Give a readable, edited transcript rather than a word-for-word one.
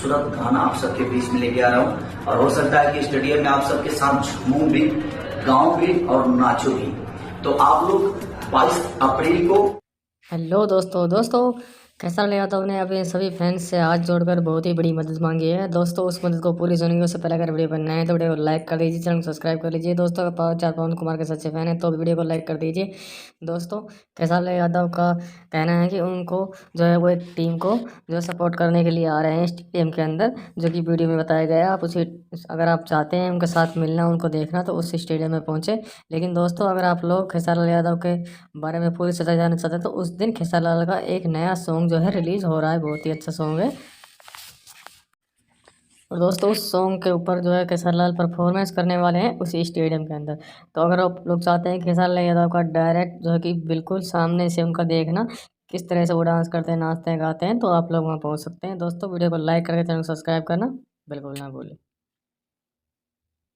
खूबसूरत गाना आप सबके बीच में लेके आ रहा हूँ और हो सकता है कि स्टेडियम में आप सबके साथ झूमूं भी, गाऊं भी और नाचूं भी। तो आप लोग 22 अप्रैल को। हेलो दोस्तों कैसा लगा तो आपने अपने सभी फ्रेंड्स से हाथ जोड़कर बहुत ही बड़ी मदद मांगी है दोस्तों। उस मदद को पूरी सुनेंगे। उससे पहले अगर वीडियो पर नए हैं तो वीडियो को लाइक कर दीजिए, चैनल को सब्सक्राइब कर लीजिए। दोस्तों अगर पवन कुमार के सच्चे फैन है तो वीडियो को लाइक कर दीजिए। दोस्तों कैसाल यादव का कहना है कि उनको जो है वो एक टीम को जो सपोर्ट करने के लिए आ रहे हैं स्टेडियम के अंदर, जो कि वीडियो में बताया गया है। आप उसे अगर आप चाहते हैं उनके साथ मिलना, उनको देखना, तो उस स्टेडियम में पहुँचे। लेकिन दोस्तों अगर आप लोग खेसारी यादव के बारे में पूरी सच्चाई जानना चाहते हैं तो उस दिन खेसारी लाल का एक नया सॉन्ग जो है रिलीज हो रहा है, बहुत ही अच्छा सॉन्ग है। और दोस्तों उस सॉन्ग के ऊपर जो है खेसारी लाल परफॉर्मेंस करने वाले हैं उसी स्टेडियम के अंदर। तो अगर आप लोग चाहते हैं खेसारी लाल यादव का डायरेक्ट जो है कि बिल्कुल सामने से उनका देखना, किस तरह से वो डांस करते हैं, नाचते हैं, गाते हैं, तो आप लोग वहाँ पहुँच सकते हैं। दोस्तों वीडियो को लाइक करके चैनल को सब्सक्राइब करना बिल्कुल ना भूलें।